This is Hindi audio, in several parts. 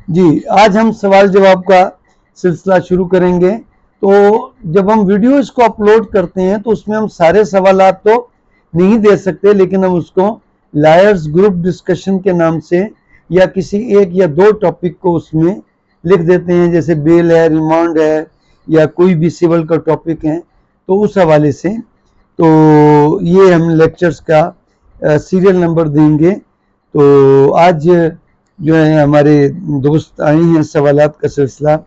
जी, आज हम सवाल जवाब का सिलसिला शुरू करेंगे। तो जब हम वीडियोस को अपलोड करते हैं तो उसमें हम सारे सवालात तो नहीं दे सकते, लेकिन हम उसको लायर्स ग्रुप डिस्कशन के नाम से या किसी एक या दो टॉपिक को उसमें लिख देते हैं, जैसे बेल है, रिमांड है, या कोई भी सिविल का टॉपिक है। तो उस हवाले से तो ये हम लेक्चर्स का सीरियल नंबर देंगे। तो आज जो है हमारे दोस्त आए हैं, सवालात का सिलसिला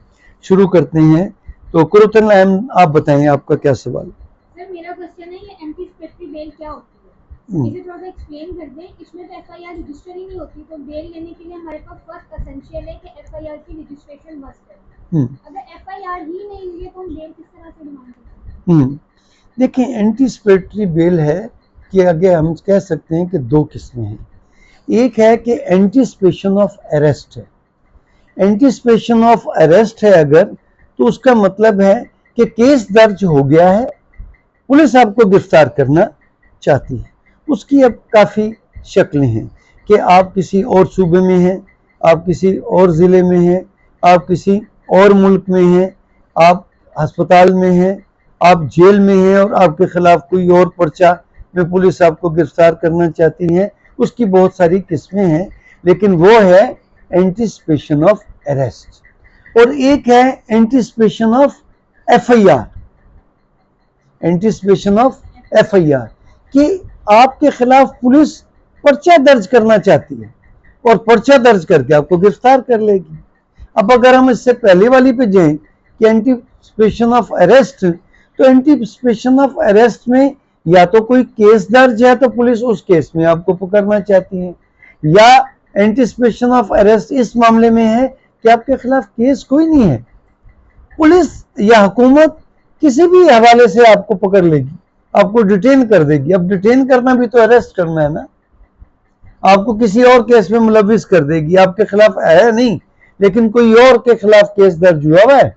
शुरू करते हैं। तो कुरतन मैम, आप बताएं आपका क्या सवाल। सर मेरा क्वेश्चन है, ये एंटीसिपेटरी बेल क्या होती है, इसे थोड़ा सा एक्सप्लेन कर दें। इसमें तो एफआईआर रजिस्टर ही नहीं होती, तो बेल लेने के लिए हमारे पास फर्स्ट एसेंशियल है कि एफआईआर की रजिस्ट्रेशन मस्ट है। अगर एफआईआर ही नहीं हुई है तो हम बेल किस तरह से डिमांड करते हैं? देखिए, एंटीसिपेटरी बेल है कि आगे हम कह सकते हैं कि दो किस्में हैं। एक है कि एंटीसिपेशन ऑफ अरेस्ट है। एंटीसिपेशन ऑफ अरेस्ट है अगर, तो उसका मतलब है कि केस दर्ज हो गया है, पुलिस आपको गिरफ्तार करना चाहती है। उसकी अब काफ़ी शक्लें हैं कि आप किसी और सूबे में हैं, आप किसी और ज़िले में हैं, आप किसी और मुल्क में हैं, आप अस्पताल में हैं, आप जेल में हैं और आपके खिलाफ कोई और पर्चा में पुलिस आपको गिरफ्तार करना चाहती है। उसकी बहुत सारी किस्में हैं, लेकिन वो है एंटीसिपेशन ऑफ अरेस्ट। और एक है anticipation of FIR. Anticipation of FIR कि आपके खिलाफ पुलिस पर्चा दर्ज करना चाहती है और पर्चा दर्ज करके आपको गिरफ्तार कर लेगी। अब अगर हम इससे पहले वाली पे जाएं कि एंटीसिपेशन ऑफ अरेस्ट, तो एंटीसिपेशन ऑफ अरेस्ट में या तो कोई केस दर्ज है तो पुलिस उस केस में आपको पकड़ना चाहती है, या एंटीसिपेशन ऑफ अरेस्ट इस मामले में है कि आपके खिलाफ केस कोई नहीं है, पुलिस या हुकूमत किसी भी हवाले से आपको पकड़ लेगी, आपको डिटेन कर देगी। अब डिटेन करना भी तो अरेस्ट करना है ना, आपको किसी और केस में मुलविस कर देगी, आपके खिलाफ है नहीं लेकिन कोई और के खिलाफ केस दर्ज हुआ हुआ है,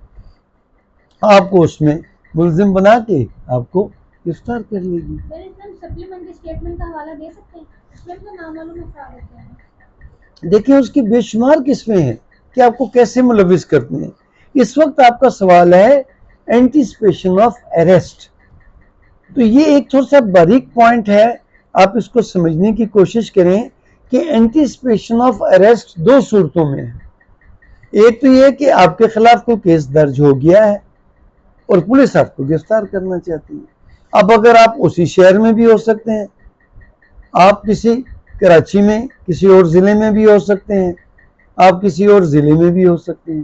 आपको उसमें मुलजिम बना के आपको गिरफ्तार कर लेगी। सर इसमें सप्लीमेंट्री स्टेटमेंट का हवाला दे सकते हैं, इसमें तो नामालूम अफराद होते हैं। देखिए, उसकी बेशुमार किस्में हैं कि आपको कैसे मुलविस करते हैं। इस वक्त आपका सवाल है एंटीसिपेशन ऑफ अरेस्ट। तो ये एक थोड़ा सा बारीक पॉइंट है, आप इसको समझने की कोशिश करें कि एंटीसिपेशन ऑफ अरेस्ट दो सूरतों में है। एक तो ये कि आपके खिलाफ कोई केस दर्ज हो गया है और पुलिस आपको गिरफ्तार करना चाहती है। अब अगर आप उसी शहर में भी हो सकते हैं, आप किसी कराची में किसी और ज़िले में भी हो सकते हैं, आप किसी और ज़िले में भी हो सकते हैं।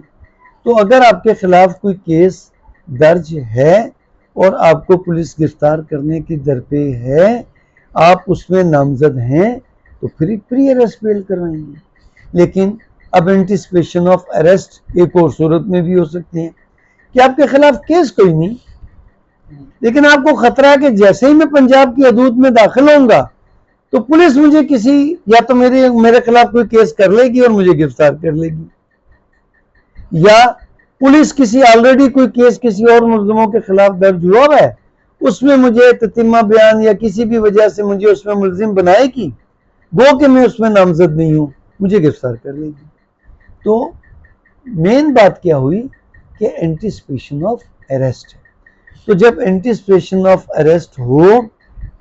तो अगर आपके खिलाफ कोई केस दर्ज है और आपको पुलिस गिरफ्तार करने की दरपे है, आप उसमें नामजद हैं, तो फिर प्री अरेस्ट बेल करवाएंगे। लेकिन अब एंटीसिपेशन ऑफ अरेस्ट एक और सूरत में भी हो सकती है कि आपके खिलाफ केस कोई नहीं, लेकिन आपको खतरा है कि जैसे ही मैं पंजाब की हदूद में दाखिल होऊंगा तो पुलिस मुझे किसी या तो मेरे खिलाफ कोई केस कर लेगी और मुझे गिरफ्तार कर लेगी, या पुलिस किसी ऑलरेडी कोई केस किसी और मुलजिमों के खिलाफ दर्ज हुआ हुआ है उसमें मुझे ततिम्मा बयान या किसी भी वजह से मुझे उसमें मुलजिम बनाएगी, गो कि मैं उसमें नामजद नहीं हूं, मुझे गिरफ्तार कर लेगी। तो मेन बात क्या हुई कि एंटीसिपेशन ऑफ अरेस्ट है। तो जब एंटीसिपेशन ऑफ अरेस्ट हो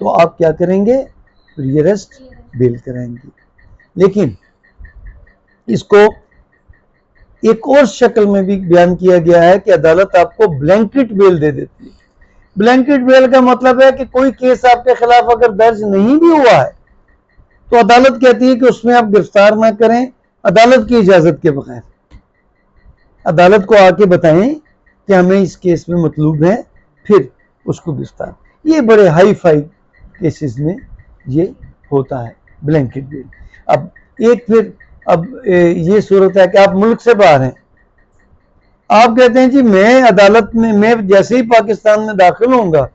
तो आप क्या करेंगे, प्री अरेस्ट बेल कराएंगे। लेकिन इसको एक और शक्ल में भी बयान किया गया है कि अदालत आपको ब्लैंकेट बेल दे देती है। ब्लैंकेट बेल का मतलब है कि कोई केस आपके खिलाफ अगर दर्ज नहीं भी हुआ है तो अदालत कहती है कि उसमें आप गिरफ्तार ना करें अदालत की इजाजत के बगैर। अदालत को आके बताएं कि हमें इस केस में मतलूब है, फिर उसको गिरफ्तार। ये बड़े हाई फाई केसेस में ये होता है ब्लैंकेट बेल। अब ये सूरत है कि आप मुल्क से बाहर हैं, आप कहते हैं जी मैं अदालत में, मैं जैसे ही पाकिस्तान में दाखिल होऊंगा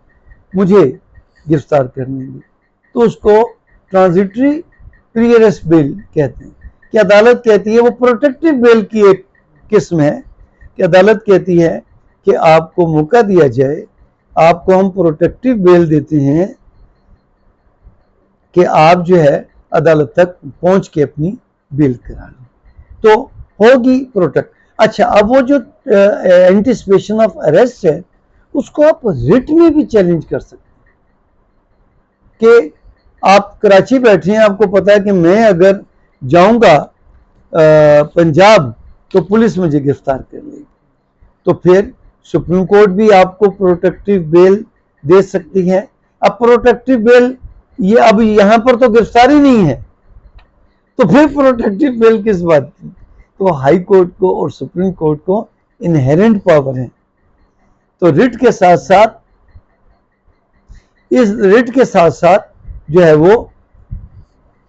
मुझे गिरफ्तार कर लेंगे, तो उसको ट्रांजिटरी प्री अरेस्ट बेल कहते हैं। कि अदालत कहती है, वो प्रोटेक्टिव बेल की एक किस्म है कि अदालत कहती है कि आपको मौका दिया जाए, आपको हम प्रोटेक्टिव बेल देते हैं कि आप जो है अदालत तक पहुंच के अपनी बेल करा लें। तो होगी प्रोटेक्ट। अच्छा, अब वो जो एंटिसिपेशन ऑफ अरेस्ट है उसको आप रिट में भी चैलेंज कर सकते हैं कि आप कराची बैठे हैं, आपको पता है कि मैं अगर जाऊंगा पंजाब तो पुलिस मुझे गिरफ्तार कर लेगी, तो फिर सुप्रीम कोर्ट भी आपको प्रोटेक्टिव बेल दे सकती है। अब प्रोटेक्टिव बेल ये अब यहां पर तो गिरफ्तारी नहीं है, तो फिर प्रोटेक्टिव बेल किस बात की? तो हाई कोर्ट को और सुप्रीम कोर्ट को इनहेरेंट पावर है। तो रिट के साथ साथ, इस रिट के साथ साथ जो है वो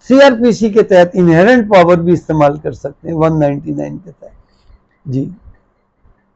सीआरपीसी के तहत इनहेरेंट पावर भी इस्तेमाल कर सकते हैं 199 के तहत। जी।